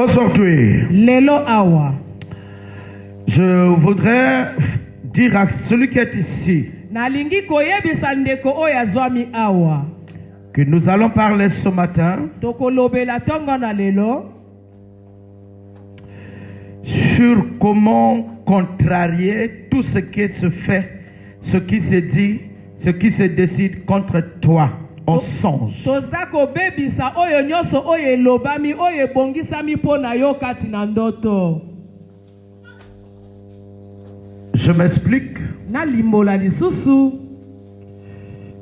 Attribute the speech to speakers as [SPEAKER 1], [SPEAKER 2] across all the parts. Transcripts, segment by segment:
[SPEAKER 1] Aujourd'hui,
[SPEAKER 2] Lelo awa.
[SPEAKER 1] je voudrais dire à celui qui est ici
[SPEAKER 2] Nalingi koyebisa ndeko oyo azwami awa.
[SPEAKER 1] que nous allons parler ce matin
[SPEAKER 2] Tokolobela tongo na lelo
[SPEAKER 1] sur comment contrarier tout ce qui se fait, ce qui se dit, ce qui se décide contre toi en songe.
[SPEAKER 2] toza kobebisa oyo nyonso oyo elobami oyo ebongisami mpo na yo kati na ndoto.
[SPEAKER 1] Je m'explique.
[SPEAKER 2] Nalimbola lisusu.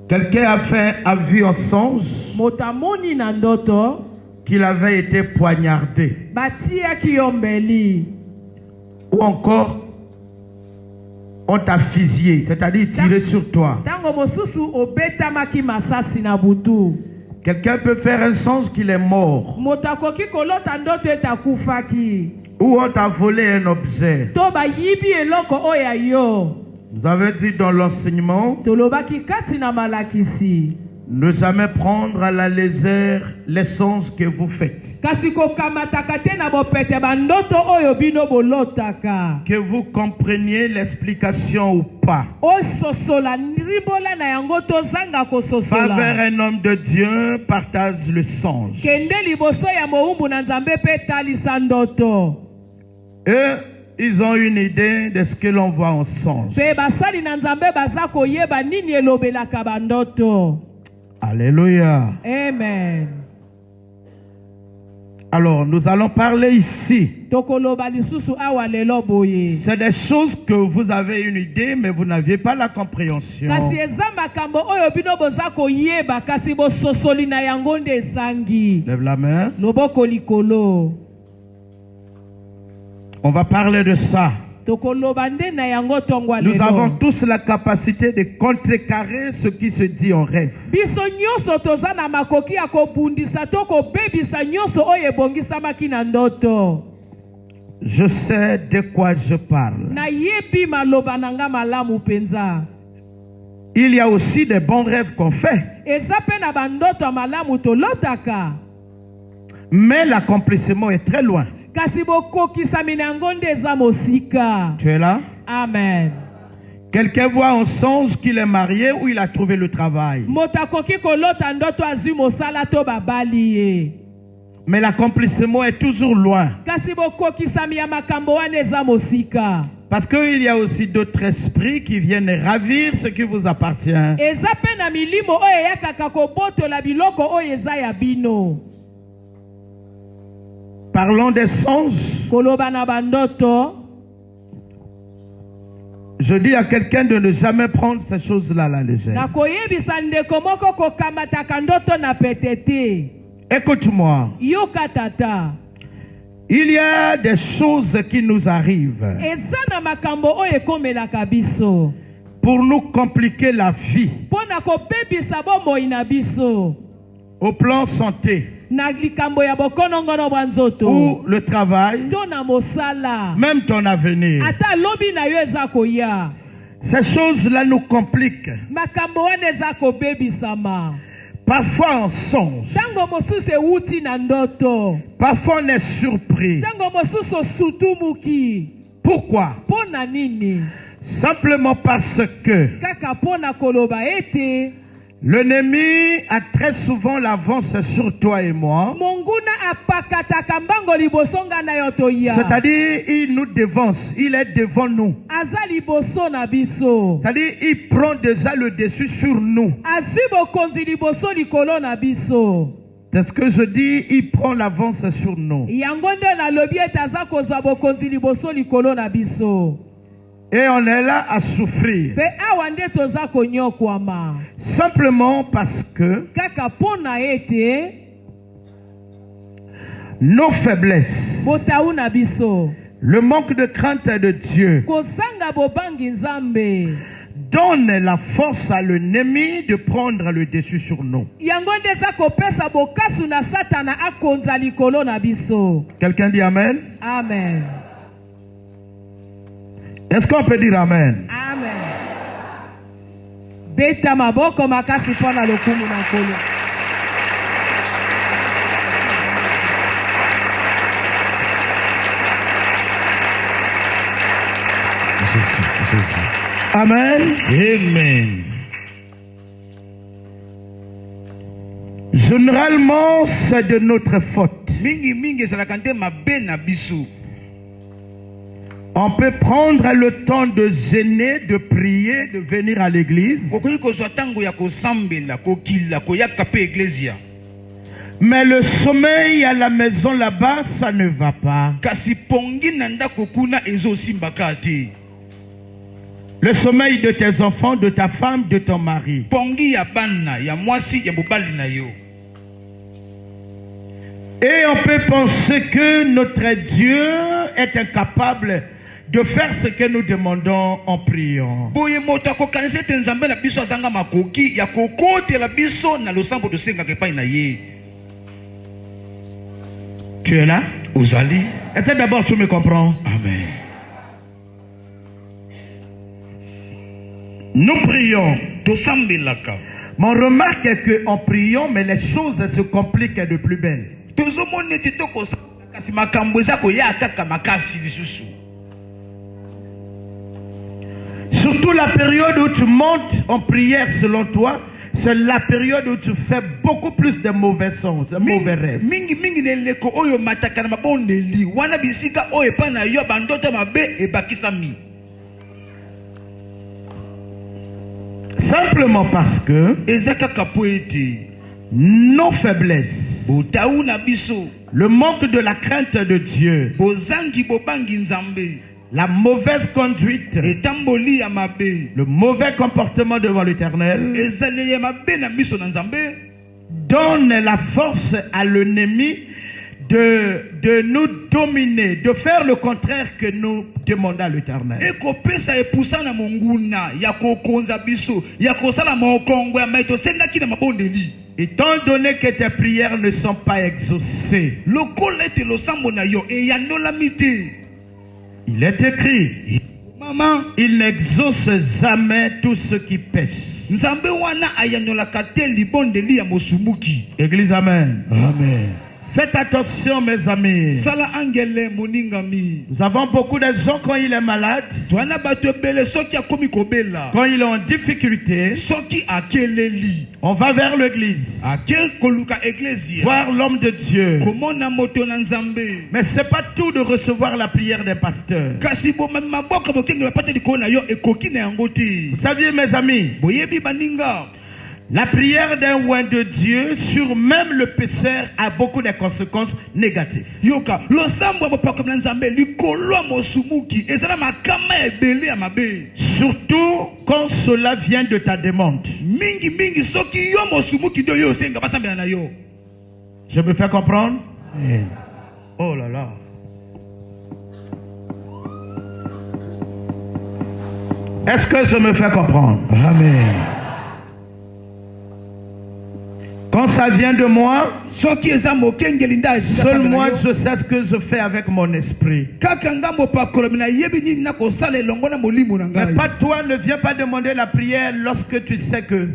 [SPEAKER 1] Quelqu'un a vu en songe
[SPEAKER 2] Motamoni na ndoto
[SPEAKER 1] qu'il avait été poignardé.
[SPEAKER 2] batiaki yo mbeli.
[SPEAKER 1] Ou encore, on t'a fusillé, c'est-à-dire tiré sur toi.
[SPEAKER 2] Tango mosusu obetamaki masasi na butu.
[SPEAKER 1] Quelqu'un peut faire un songe qu'il est mort.
[SPEAKER 2] Motakoki kolota ndoto etakufaki.
[SPEAKER 1] Ou on t'a volé un objet.
[SPEAKER 2] To bayibi eloko oya yo.
[SPEAKER 1] Vous avez dit dans l'enseignement,
[SPEAKER 2] Tolobaki kati na malakisi.
[SPEAKER 1] ne jamais prendre à la légère les songes que vous faites.
[SPEAKER 2] Kasi kokamataka te na bopete bandoto oyo bino bolotaka.
[SPEAKER 1] Que vous compreniez l'explication ou pas.
[SPEAKER 2] Ososola nzibola na yango tozanga
[SPEAKER 1] Va
[SPEAKER 2] kososola.
[SPEAKER 1] vers un homme de Dieu, partage le songe.
[SPEAKER 2] Kende liboso ya moumbu na nzambe pe talisa ndoto.
[SPEAKER 1] Eux, ils ont une idée de ce que l'on voit en songe.
[SPEAKER 2] Pe basali na nzambe baza koyeba nini elobelaka bandoto.
[SPEAKER 1] Alléluia.
[SPEAKER 2] Amen.
[SPEAKER 1] Alors, nous allons parler ici.
[SPEAKER 2] Tokoloba lisusu awa lelo boye.
[SPEAKER 1] C'est des choses que vous avez une idée, mais vous n'aviez pas la compréhension.
[SPEAKER 2] Kasi eza makambo oyo bino boza koyeba kasi bososoli na yango nde ezangi.
[SPEAKER 1] Lève la main.
[SPEAKER 2] Loboko likolo.
[SPEAKER 1] On va parler de ça.
[SPEAKER 2] Tokoloba nde na yango tongwa lelo.
[SPEAKER 1] Nous avons tous la capacité de contrecarrer ce qui se dit en rêve.
[SPEAKER 2] Biso nyonso toza na makoki ya kobundisa to kobebisa nyonso oyo ebongisamaki na ndoto.
[SPEAKER 1] Je sais de quoi je parle.
[SPEAKER 2] Na yebi maloba nanga malamu penza.
[SPEAKER 1] Il y a aussi des bons rêves qu'on fait.
[SPEAKER 2] Eza pe na bandoto malamu tolotaka.
[SPEAKER 1] Mais l'accomplissement est très loin.
[SPEAKER 2] Kasi bokokisami na yango nde eza mosika.
[SPEAKER 1] Tu es là?
[SPEAKER 2] Amen.
[SPEAKER 1] Quelqu'un voit en songe qu'il est marié ou il a trouvé le travail.
[SPEAKER 2] Motakoki kolota ndoto azwi mosala to babali ye.
[SPEAKER 1] Mais l'accomplissement est toujours loin.
[SPEAKER 2] Kasi bokokisami ya makambo wana eza mosika.
[SPEAKER 1] Parce qu'il y a aussi d'autres esprits qui viennent ravir ce qui vous appartient.
[SPEAKER 2] Eza pe na milimo oyo yakaka kobotola biloko oyo eza ya bino.
[SPEAKER 1] Parlons des songes.
[SPEAKER 2] Koloba na bandoto.
[SPEAKER 1] Je dis à quelqu'un de ne jamais prendre ces choses-là à la légère.
[SPEAKER 2] Na koyebisa ndeko moko kokamataka ndoto na petete.
[SPEAKER 1] Écoute-moi.
[SPEAKER 2] Yoka tata.
[SPEAKER 1] Il y a des choses qui nous arrivent
[SPEAKER 2] Eza na makambo oyo ekomelaka biso.
[SPEAKER 1] pour nous compliquer la vie.
[SPEAKER 2] Pona kobebisa bomoi na biso.
[SPEAKER 1] Au plan santé
[SPEAKER 2] Na likambo ya bokonongono bwa nzoto.
[SPEAKER 1] ou le travail,
[SPEAKER 2] To na mosala.
[SPEAKER 1] même ton avenir.
[SPEAKER 2] Ata lobi na yo eza koya.
[SPEAKER 1] Ces choses-là nous compliquent.
[SPEAKER 2] Makambo wana eza kobebisama.
[SPEAKER 1] Parfois on songe.
[SPEAKER 2] Tango mosusu ewuti na ndoto.
[SPEAKER 1] Parfois on est surpris.
[SPEAKER 2] Tango mosusu sutumuki.
[SPEAKER 1] Pourquoi?
[SPEAKER 2] Pona nini?
[SPEAKER 1] Simplement parce que
[SPEAKER 2] Kaka pona koloba ete.
[SPEAKER 1] l'ennemi a très souvent l'avance sur toi et moi.
[SPEAKER 2] Monguna apakataka mbango liboso nga na yo toya.
[SPEAKER 1] C'est-à-dire, il nous devance, il est devant nous.
[SPEAKER 2] Aza liboso na biso.
[SPEAKER 1] C'est-à-dire, il prend déjà le dessus sur nous.
[SPEAKER 2] Azwi bokonzi liboso likolo na biso.
[SPEAKER 1] C'est ce que je dis, il prend l'avance sur nous.
[SPEAKER 2] Yango nde nalobi ete aza kozwa bokonzi liboso likolo na biso.
[SPEAKER 1] Et on est là à souffrir.
[SPEAKER 2] Pe awa nde toza konyokwama.
[SPEAKER 1] Simplement parce que
[SPEAKER 2] Kaka pona ete
[SPEAKER 1] nos faiblesses,
[SPEAKER 2] botau na biso.
[SPEAKER 1] le manque de crainte de Dieu,
[SPEAKER 2] Kozanga bobangi nzambe.
[SPEAKER 1] donne la force à l'ennemi de prendre le dessus sur nous.
[SPEAKER 2] Yango nde eza kopesa bokasu na satana akonza likolo na biso.
[SPEAKER 1] Quelqu'un dit Amen?
[SPEAKER 2] Amen.
[SPEAKER 1] Est-ce qu'on peut dire Amen?
[SPEAKER 2] Amen. Beta maboko makasi pona lokumu na nkolo.
[SPEAKER 1] Amen.
[SPEAKER 3] Amen.
[SPEAKER 1] Généralement, c'est de notre faute. On peut prendre le temps de gêner, de prier, de venir à l'église. Mais le sommeil à la maison là-bas, ça ne va pas. Le sommeil de tes enfants, de ta femme, de ton mari. Et on peut penser que notre Dieu est incapable de faire ce que nous demandons en priant. Tu es là? Est-ce que d'abord tu me comprends?
[SPEAKER 3] Amen.
[SPEAKER 1] Nous prions. Mais on remarque qu'en priant, mais les choses se compliquent de plus belle. Surtout la période où tu montes en prière selon toi, c'est la période où tu fais beaucoup plus de mauvais sons, de mauvais rêves. Simplement parce que nos faiblesses, le manque de la crainte de Dieu, la mauvaise conduite, le mauvais comportement devant l'Éternel, donne la force à l'ennemi de nous dominer, de faire le contraire que nous demandons à l'Éternel. Étant donné que tes prières ne sont pas exaucées, il est écrit, il n'exauce jamais tous ceux qui pêchent. Église, amen.
[SPEAKER 3] Amen.
[SPEAKER 1] Faites attention, mes amis. Nous avons beaucoup de gens quand il est malade, quand il est en difficulté, on va vers l'église, voir l'homme de Dieu. Mais ce n'est pas tout de recevoir la prière des pasteurs. Vous saviez, mes amis, la prière d'un oint de Dieu sur même le pécheur a beaucoup de conséquences négatives. Surtout quand cela vient de ta demande. Je me fais comprendre? Oh là là. Est-ce que je me fais comprendre?
[SPEAKER 3] Amen.
[SPEAKER 1] Quand ça vient de moi, seul moi je sais ce que je fais avec mon esprit. Mais pas toi, ne viens pas demander la prière lorsque tu sais que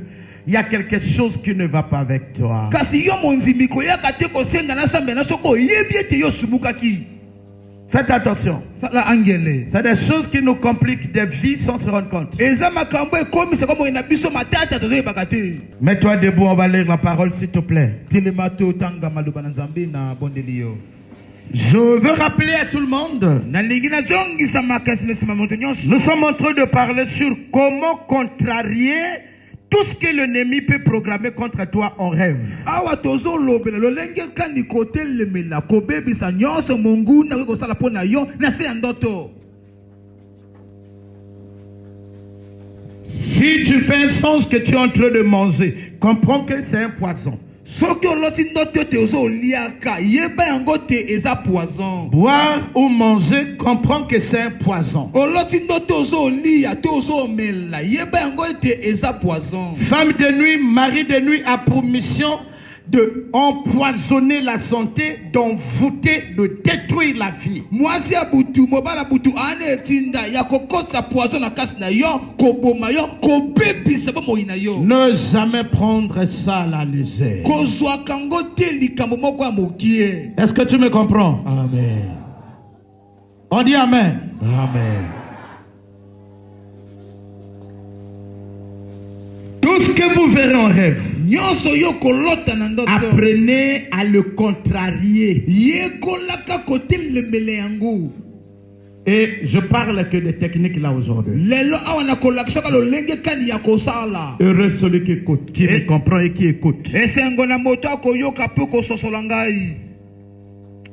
[SPEAKER 1] il y a quelque chose qui ne va pas avec toi. Faites attention. C'est des choses qui nous compliquent des vies sans se rendre compte. Mets-toi debout, on va lire la parole s'il te plaît. Je veux rappeler à tout le monde, nous sommes en train de parler sur comment contrarier tout ce que l'ennemi peut programmer contre toi en rêve. Si tu fais un songe que tu es en train de manger, comprends que c'est un poison. Boire ou manger, comprends que c'est un poison. Femme de nuit, mari de nuit a pour mission de empoisonner la santé, d'envoûter, de détruire la vie. Ne jamais prendre ça à la légère. Est-ce que tu me comprends?
[SPEAKER 3] Amen.
[SPEAKER 1] On dit amen.
[SPEAKER 3] Amen.
[SPEAKER 1] Tout ce que vous verrez en rêve, apprenez à le contrarier. Et je parle que des techniques là aujourd'hui. Heureux celui qui écoute, qui me comprend et qui écoute.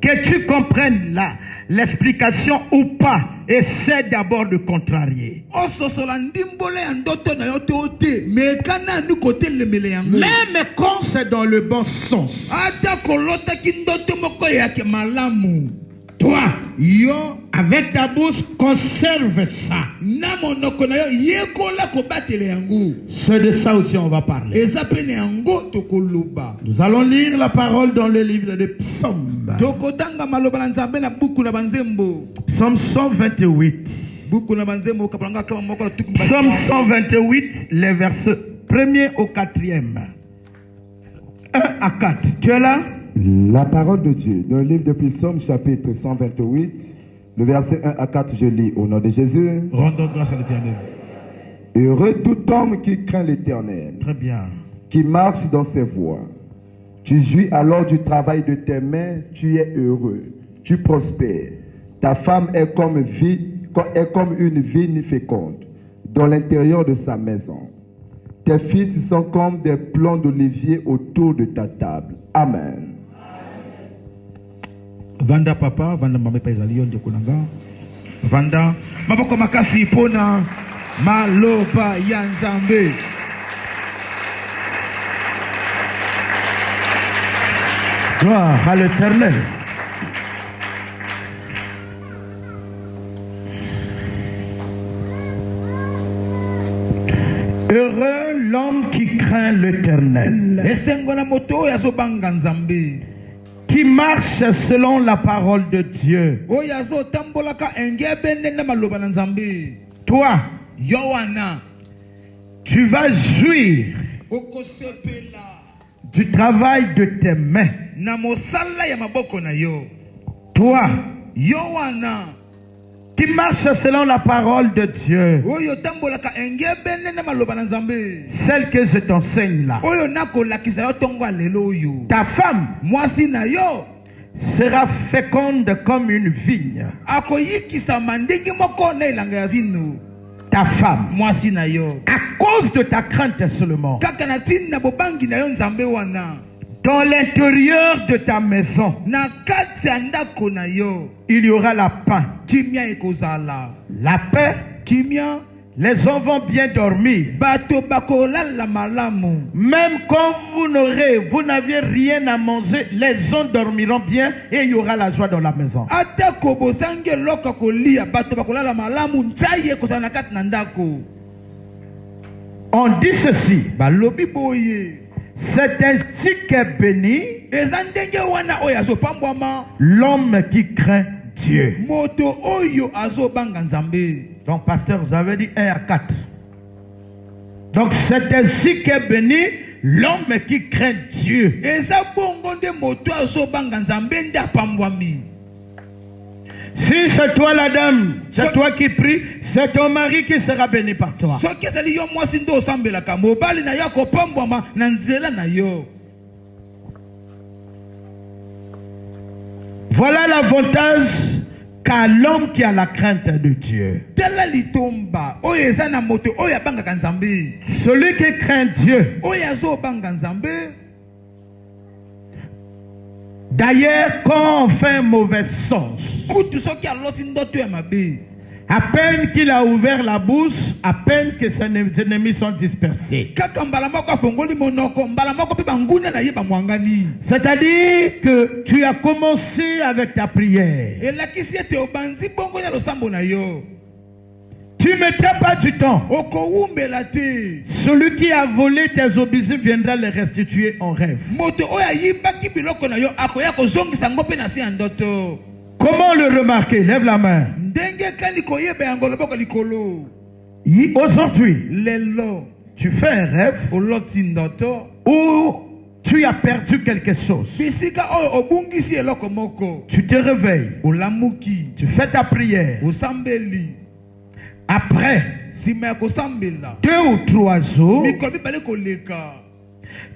[SPEAKER 1] Que tu comprennes là l'explication ou pas, essaie d'abord de contrarier. Même quand c'est dans le bon sens. Toi, avec ta bouche, conserve ça. C'est de ça aussi on va parler. Nous allons lire la parole dans le livre des Psaumes. Psaume 128. Psaume 128, les versets 1er au 4e. 1 à 4. Tu es là?
[SPEAKER 3] La parole de Dieu, dans le livre de Psaume, chapitre 128, le verset 1 à 4, je lis au nom de Jésus.
[SPEAKER 1] Rendons grâce à l'Éternel.
[SPEAKER 3] Heureux tout homme qui craint l'Éternel.
[SPEAKER 1] Très bien.
[SPEAKER 3] Qui marche dans ses voies. Tu jouis alors du travail de tes mains, tu es heureux, tu prospères. Ta femme est comme une vigne féconde dans l'intérieur de sa maison. Tes fils sont comme des plants d'olivier autour de ta table. Amen.
[SPEAKER 1] Vanda papa, vanda mame paizali yonde kunanga. Vanda maboko makasi pona maloba ya Nzambe. Gloire à l'Éternel. Heureux l'homme qui craint l'Éternel, qui marche selon la parole de Dieu. Toi, Yohana, tu vas jouir du travail de tes mains. Toi, Yohana, qui marche selon la parole de Dieu, celle que je t'enseigne là. Ta femme sera féconde comme une vigne. Ta femme, à cause de ta crainte seulement, dans l'intérieur de ta maison, il y aura la paix. La paix. Les hommes vont bien dormir. Même quand vous n'aviez rien à manger, les hommes dormiront bien et il y aura la joie dans la maison. On dit ceci. C'est ainsi qu'est béni l'homme qui craint Dieu. Donc, pasteur, vous avez dit 1 à 4. Donc, c'est ainsi qu'est béni l'homme qui craint Dieu. Si c'est toi la dame, c'est toi qui prie, c'est ton mari qui sera béni par toi. Voilà l'avantage qu'a l'homme qui a la crainte de Dieu. Celui qui craint Dieu. D'ailleurs, quand on fait un mauvais sens, à peine qu'il a ouvert la bouche, à peine que ses ennemis sont dispersés. C'est-à-dire que tu as commencé avec ta prière. Tu ne mettras pas du temps. Celui qui a volé tes obéis viendra les restituer en rêve. Comment le remarquer? Lève la main. Aujourd'hui, tu fais un rêve où tu as perdu quelque chose. Tu te réveilles. Tu fais ta prière. Après, 2 ou 3 jours,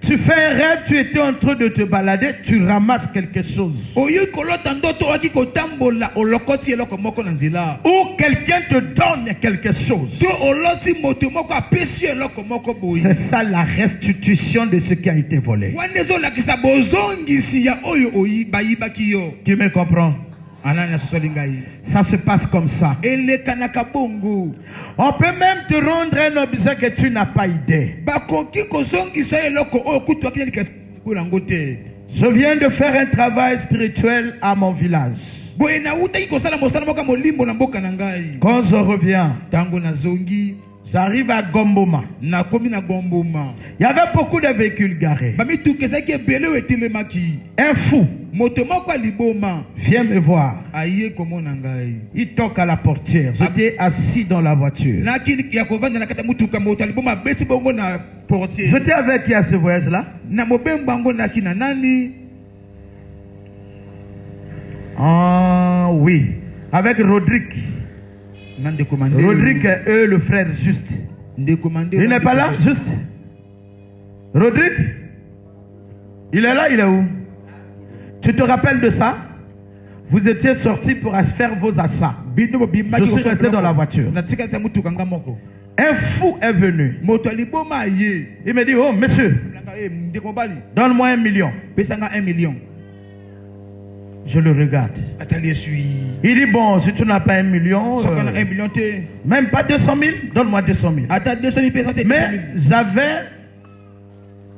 [SPEAKER 1] tu fais un rêve, tu étais en train de te balader, tu ramasses quelque chose. Ou quelqu'un te donne quelque chose. C'est ça la restitution de ce qui a été volé. Tu me comprends? Ça se passe comme ça. On peut même te rendre un objet que tu n'as pas idée. Je viens de faire un travail spirituel à mon village. Quand je reviens, j'arrive à Gomboma. Il y avait beaucoup de véhicules garés. Un fou vient me voir. Il toque à la portière. J'étais assis dans la voiture. J'étais avec qui à ce voyage-là? Ah oui, avec Rodrigue. Rodrigue est le frère juste. Il n'est pas là, juste. Rodrigue, il est là, il est où? Tu te rappelles de ça? Vous étiez sortis pour faire vos achats. Je suis resté dans la voiture. Un fou est venu. Il me dit, oh monsieur, donne-moi 1 million. Je le regarde. Il dit, bon, si tu n'as pas 1 million, même pas 200 000, donne-moi 200 000. Mais j'avais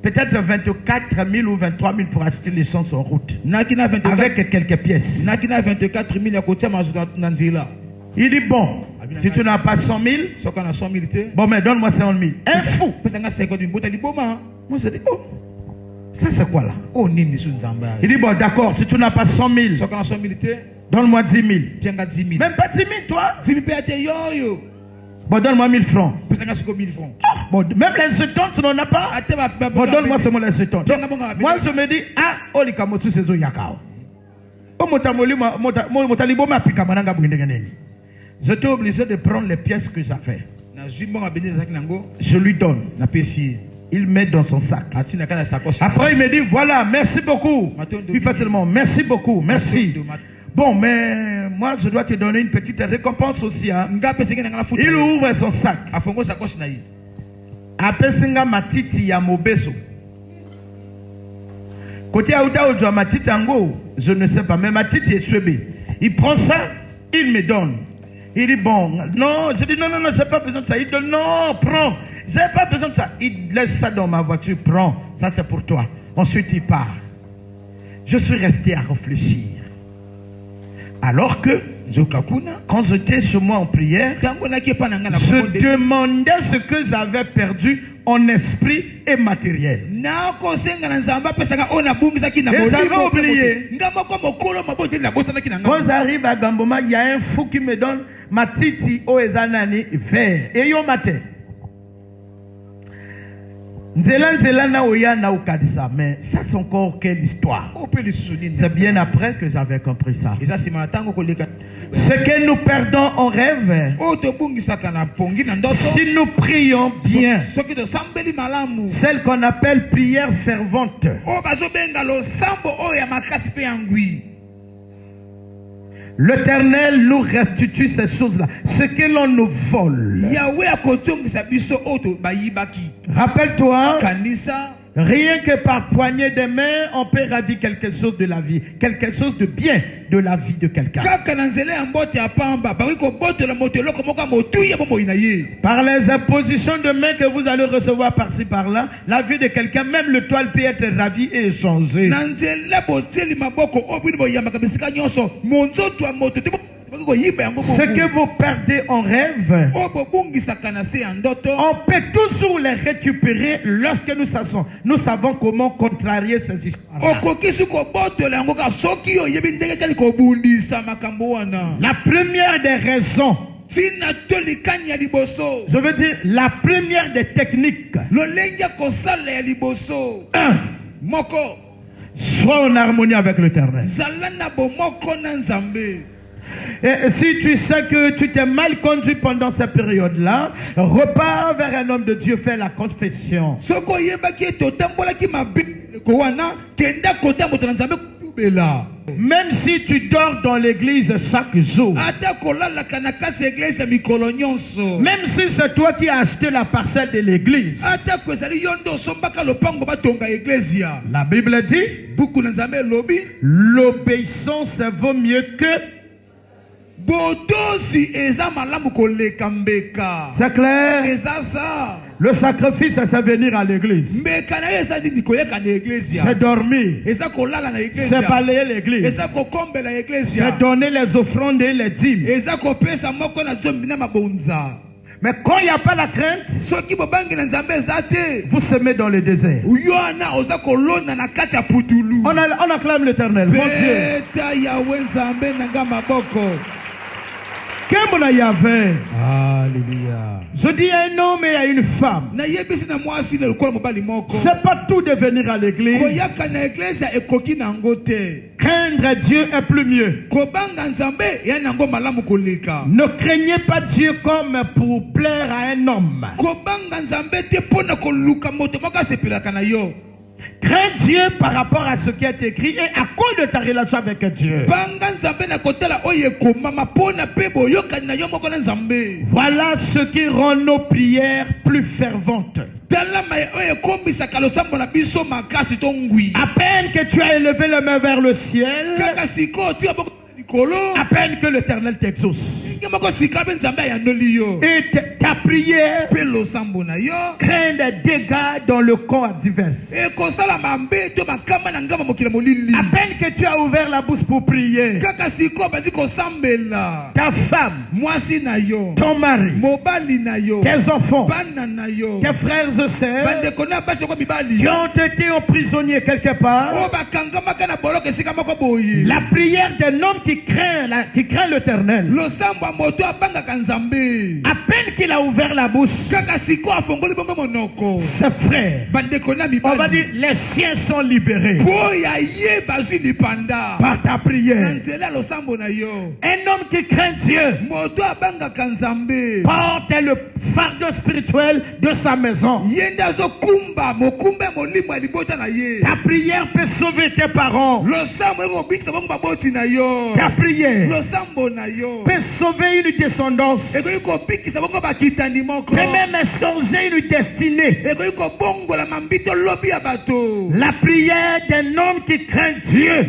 [SPEAKER 1] peut-être 24 000 ou 23 000 pour acheter l'essence en route. Avec quelques pièces. Il dit, bon, si tu n'as pas 100 000, bon, mais donne-moi 50 000. Un fou. Moi, je dis, oh. Ça c'est quoi là? Il dit, bon d'accord, si tu n'as pas 100 000, donne-moi 10 000. Même pas 10 000 toi? Bon, donne-moi 1000 francs. Ah, bon, même les jetons, tu n'en as pas? Bon, donne-moi seulement les jetons. Moi je me dis, ah, oh les kamosu c'est zo yakao. J'étais obligé de prendre les pièces que j'avais. Je lui donne. Il met dans son sac. Après il me dit, voilà, merci beaucoup. Il fait seulement, merci beaucoup, merci. Bon, mais moi je dois te donner une petite récompense aussi. Hein. Il ouvre son sac. Apesinga matiti ya mobeso. Côté Aouta Oudjoa matiti ango, je ne sais pas, mais matiti est suébé. Il prend ça, il me donne. Il dit, bon, non, je dis, non, j'ai pas besoin de ça. Il dit, non, prends. J'ai pas besoin de ça. Il laisse ça dans ma voiture, prends. Ça c'est pour toi. Ensuite il part. Je suis resté à réfléchir. Alors que, quand j'étais chez moi en prière, je demandais ce que j'avais perdu en esprit et matériel. Et j'avais oublié. Quand j'arrive à Gamboma, il y a un fou qui me donne ma titi au ezanani vert. Et yo matin. Mais ça c'est encore quelle histoire. C'est bien après que j'avais compris ça. Ce que nous perdons en rêve, si nous prions bien, celle qu'on appelle prière fervente, l'Éternel nous restitue ces choses-là. Ce que l'on nous vole. Rappelle-toi, rien que par poignée de main, on peut ravir quelque chose de la vie. Quelque chose de bien de la vie de quelqu'un. Par les impositions de main que vous allez recevoir par-ci par-là, la vie de quelqu'un, même le toile peut être ravi et échangé. Ce que vous perdez en rêve, on peut toujours les récupérer lorsque nous savons comment contrarier ces histoires. La première des raisons, je veux dire la première des techniques, sois en harmonie avec l'Éternel. Et si tu sais que tu t'es mal conduit pendant cette période-là, repars vers un homme de Dieu, fais la confession. Même si tu dors dans l'église chaque jour, même si c'est toi qui as acheté la parcelle de l'église, la Bible dit, l'obéissance vaut mieux que... C'est clair? Le sacrifice, c'est venir à l'église. C'est dormir. C'est balayer l'église. C'est donner les offrandes et les dîmes. Mais quand il n'y a pas la crainte, vous semez dans le désert. On acclame l'Éternel. Mon Dieu. Alléluia. Je dis à un homme et à une femme, c'est pas tout de venir à l'église. Craindre Dieu est plus mieux. Ne craignez pas Dieu comme pour plaire à un homme. Crains Dieu par rapport à ce qui est écrit et à cause de ta relation avec Dieu. Voilà ce qui rend nos prières plus ferventes. À peine que tu as élevé les mains vers le ciel, à peine que l'Éternel t'exauce. Et ta prière crée des dégâts dans le corps divers. À peine que tu as ouvert la bouche pour prier, ta femme, ton mari, tes enfants, tes frères et sœurs qui ont été emprisonnés quelque part, la prière d'un homme qui craint l'Éternel, à peine qu'il a ouvert la bouche, ses frères, on va dire, les siens sont libérés par ta prière. Un homme qui craint Dieu porte le fardeau spirituel de sa maison. Ta prière peut sauver tes parents. Ta prière peut sauver une descendance, peut même changer une destinée. La prière d'un homme qui craint Dieu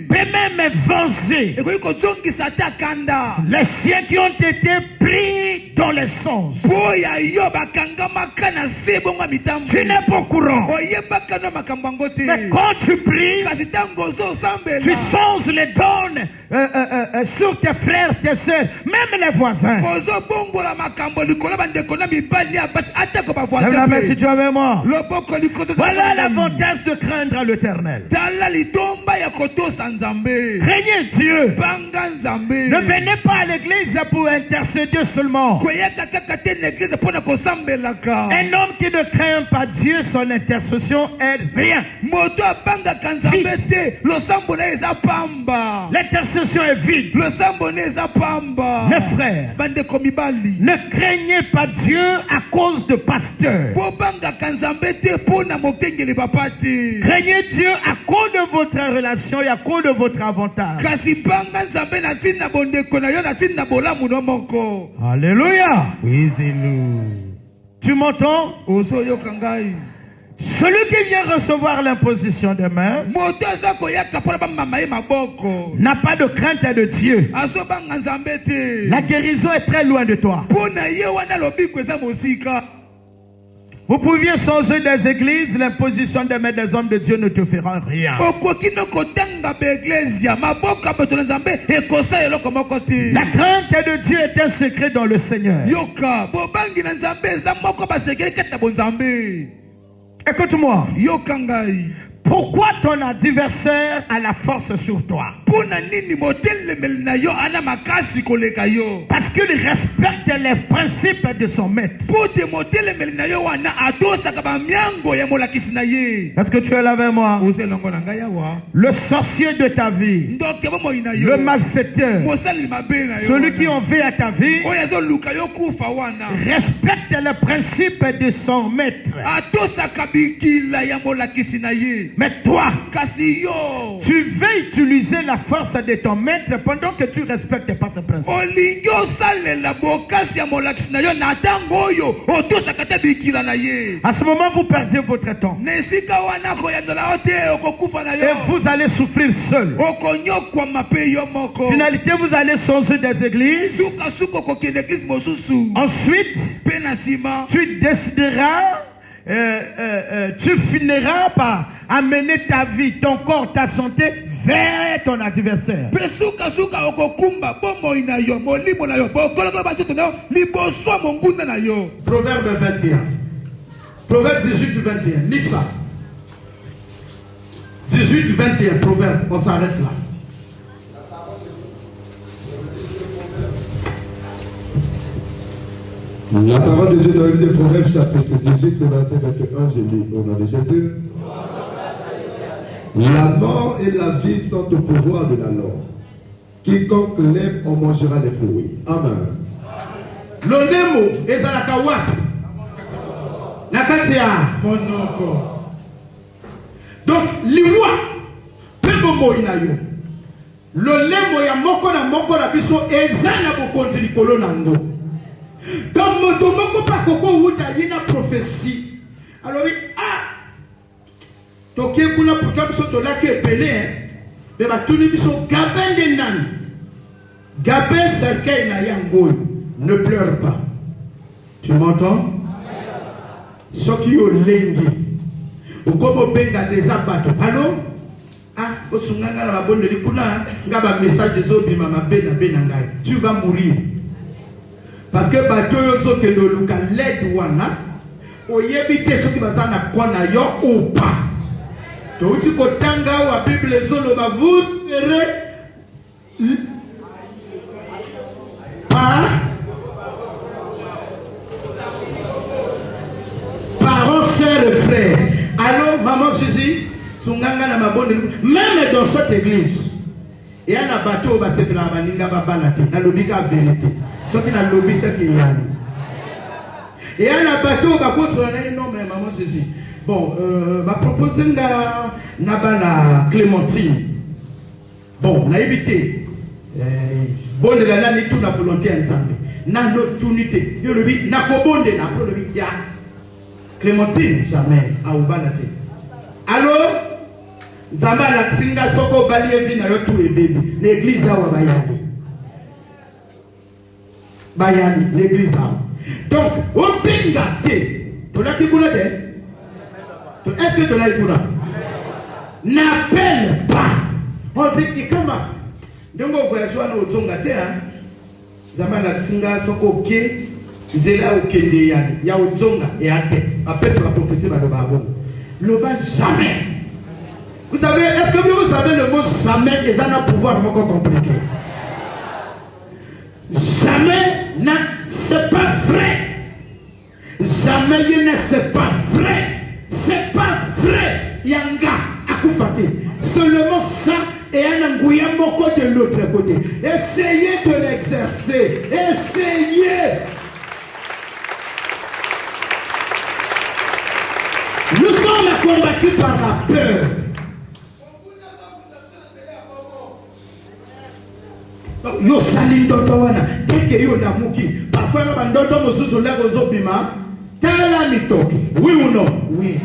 [SPEAKER 1] peut même venger les siens qui ont été pris dans les sens. Tu n'es pas au courant, mais quand tu pries, tu changes les dons sur tes frères, tes soeurs, même les voisins. Lève la main si tu es avec moi. Voilà l'avantage de craindre l'Éternel. Craignez Dieu. Ne venez pas à l'église pour intercéder seulement. Un homme qui ne craint pas Dieu, son intercession est rien. L'intercession est vide. Mes frères, ne craignez pas Dieu à cause de pasteurs. Craignez Dieu à cause de votre relation et à cause de votre avantage. Alléluia. Tu m'entends? Celui qui vient recevoir l'imposition des mains n'a pas de crainte de Dieu. La guérison est très loin de toi. Vous pouviez changer des églises, l'imposition des mains des hommes de Dieu ne te fera rien. La crainte de Dieu est un secret dans le Seigneur. Écoute-moi. Pourquoi ton adversaire a la force sur toi? Parce qu'il respecte les principes de son maître. Est-ce que tu es là avec moi? Le sorcier de ta vie, le malfaiteur, celui qui en veut à ta vie, respecte les principes de son maître. Mais toi, tu veux utiliser la force de ton maître pendant que tu ne respectes pas ses principes. À ce moment, vous perdez votre temps. Et vous allez souffrir seul. Finalité, vous allez changer des églises. Ensuite, tu décideras, tu finiras par amener ta vie, ton corps, ta santé vers ton adversaire.
[SPEAKER 4] Proverbe 21. Proverbe 18-21. Lis ça. 18-21. Proverbe. On s'arrête là.
[SPEAKER 3] La parole de Dieu dans le livre des Proverbes, chapitre 18, verset 21, je lis au nom de Jésus. La mort et la vie sont au pouvoir de la langue. Quiconque l'aime en mangera les fruits. Amen.
[SPEAKER 4] L'onemo ezalaka wapi? Nakati ya monoko. Donc liwa pebo moina yo. L'onemo ya moko na biso ezana bokonzi likolo nango. Donc moto moko pa koko wuta yina prophétie. Alors toke kuna pourtant biso to laki epele be batuni biso Gabin de nan. Gabin cercueil na yango. Ne pleure pas. Tu m'entends? Ce qui est lengi. Ou comme benga déjà bateau. Allô? Ah, au sunganga la bonne de l'ikuna, ngaba message de zobi mama bena benangai. Tu vas mourir. Parce que bateau yoso ke no luka led wana, oyebite ce qui va na kona yo ou pas. To uti ko tanga wa Bible zolo ba vous serez parents, sœurs et frères. Allô, maman Suzy, Sunganga na mabonde. Même dans cette église, il y a un bateau qui va se baninga babalate. Na lobika vérité. Ce qui na lobi c'est qu'il y a. Il y a un bateau qui va construire non mais maman Suzy. Bon, ma proposition na bana Clémentine. Bon, na évité. Bon de la nani tout la volonté ensemble. Na notre unité. Yo le bi na ko bonde na pro le bi ya. Clémentine jamais a ubanate. Allô? Nzamba la ksinga soko bali evi na yo tout bébé. L'église awa bayani. Bayani l'église awa. Donc, au pingate, to la kikuna de? Est-ce que tu l'as écouté? N'appelle pas. On dit comment? Donc on voyage à nos tongaté hein. Zama la ksinga soko ke nzela okende yani ya otonga et ate. Après c'est la prophétie va le babo. Le bas jamais. Vous savez, est-ce que vous savez le mot jamais et ça n'a pouvoir encore compliqué? Jamais, non, c'est pas vrai. Jamais, ne c'est pas vrai. C'est pas vrai. Yanga, akufate. Seulement ça et un angouya moko de l'autre côté. Essayez de l'exercer. Essayez. Nous sommes combattus par la peur. Yo salim ndoto wana teke yo na muki parfois na bandoto mosusu la bozobima tala mitoki oui ou non oui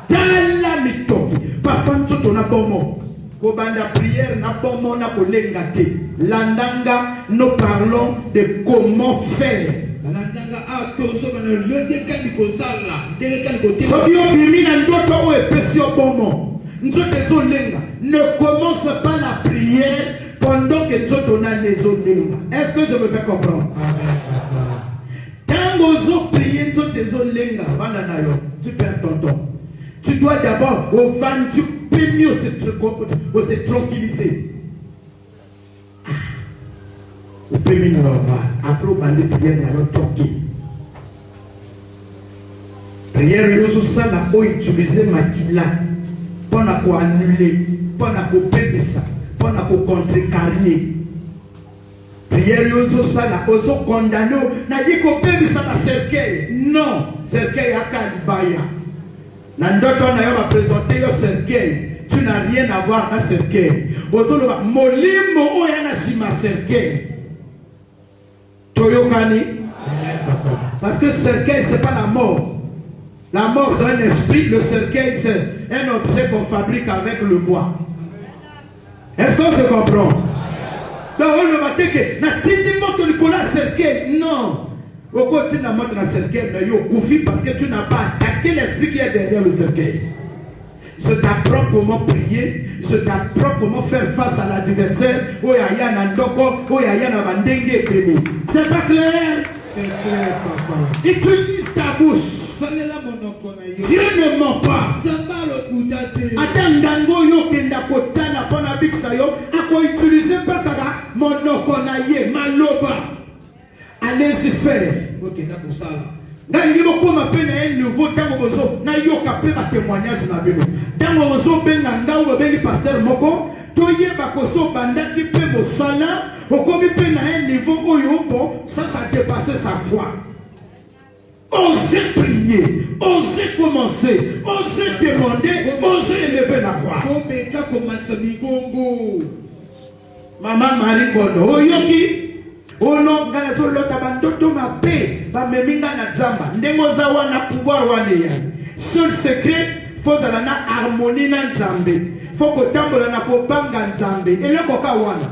[SPEAKER 4] tala mitoki parfois nzoto na bomo ko banda prière na bomo na kolenga te landanga nous parlons de comment faire landanga atozo bana lenge kandi kozala ndenge kandi kote so yo bimi na ndoto o epesi yo bomo nzoto ezolenga ne commence pas la prière pendant que Dieu donne les autres. Est-ce que je me fais comprendre? Quand vous priez, tu perds ton temps. Tu dois d'abord au vent, tu peux mieux se tranquilliser. Au premier normal. Après, au bandit, prière, on va tranquille. Prière, il y a ça, on a utilisé maquilla pour annuler, pour péter ça, pour contrecarrer. Prière, il y a ça, on a condamné, on a dit qu'on péter ça dans cercueil. Non, cercueil à Kalibaya. Nandoto na yo va présenter yo cercueil. Tu n'as rien à voir avec cercueil. Ozolo ba molimo oya na sima cercueil. Toyokani. Parce que cercueil c'est pas la mort. La mort c'est un esprit, le cercueil c'est un objet qu'on fabrique avec le bois. Est-ce qu'on se comprend? Donc on ne va pas dire que na titi moto Nicolas cercueil. Non. Au côté de la mort de la cercueil, mais yo koufi parce que tu n'as pas attaqué l'esprit qui est derrière le cercueil. Je t'apprends comment prier, je t'apprends comment faire face à l'adversaire. Oyaya nandoko, oyaya na bandenge bébé. C'est pas clair? C'est clair, papa. Utilise ta bouche. Dieu ne ment pas. Attends, ndango yo kenda kotana pona biksa yo, ako utiliser pas kaka monoko na ye maloba. Allez-y faire. Ok, d'accord, ça. Dans le moment où on un nouveau temps, on a un témoignage. Dans le moment où on a un pasteur Moko, toye bakoso banda qui peut me sala, au comme il un niveau où ça dépasse sa foi. Osez prier, osez commencer, osez demander, osez élever la voix. Maman Marie Bono, oyoki. Oh non, ngana so lota bandoto ma paix, ba meminga na zamba. Ndengo za wana pouvoir wana ya. Seul secret, faut za na harmonie na nzambe. Faut ko tambola na ko banga nzambe. Ele ko ka wana.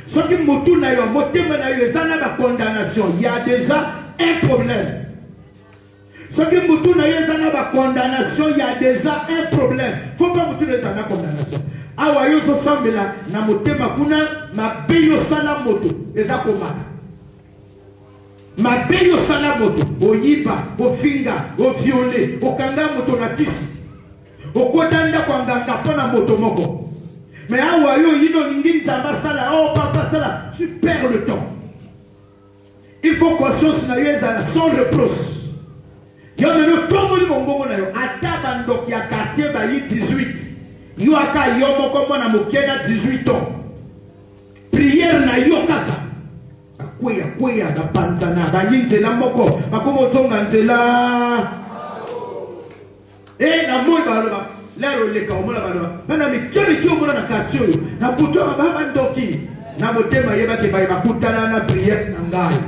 [SPEAKER 4] Soki mutu na yo, motema na yo ezana ba condamnation, il y a déjà un problème. Soki mutu na yo ezana ba condamnation, il y a déjà un problème. Faut pas mutu na ezana condamnation. Awa yo so sambela na motema kuna mabeyo sala moto eza komaka mabeyo sala moto oyiba ofinga oviole okanga moto na kisi okotanda kwa nganga pona moto moko mais awa yo yino ningi nzamba sala oh papa sala tu perds le temps. Il faut conscience na yo ezala sans reproche yo meno tomboli mongongo na yo ata bandoki ya quartier ba yi 18 Yoaka yomo comme na mokena 18 ans. Prière na yokaka. Kwea da panzana ba yinzela moko bakomo tonga nzela. Na moyo ba lero leka omona ba. Pana mikemi ki omona na quartier na buto ba ndoki. Na motema yeba ke ba bakutana na prière na ngai.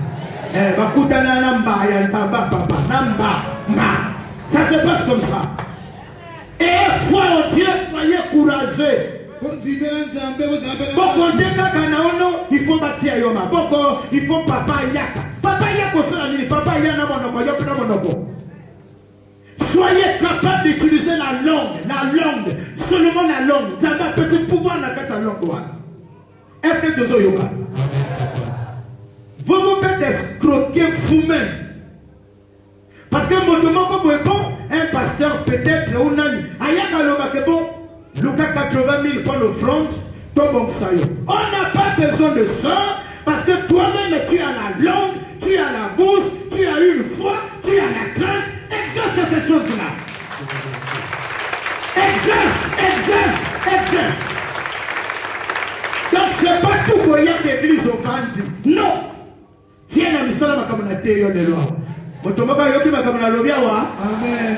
[SPEAKER 4] Bakutana na mbaya nzamba papa namba. Ça se passe comme ça. Et foi au Dieu, soyez courageux. Il faut bâtir Yoma. Il faut papa yaka. Papa yaka c'est papa yana monoko yopna monoko. Soyez capable d'utiliser la langue, seulement la langue. Ça va passer pouvoir dans la langue. Est-ce que tu es Yoma? Vous vous faites escroquer vous-même. Parce que mon comme un pasteur peut-être ou non, Lucas 80 000 pour l'offrande, on n'a pas besoin de ça parce que toi-même tu as la langue, tu as la bouche, tu as une foi, tu as la crainte. Exerce ces choses-là. Exerce. Donc c'est pas tout qu'il y a l'église au Vandi. Non. Tiens la mission à ma communauté de loi. Amen.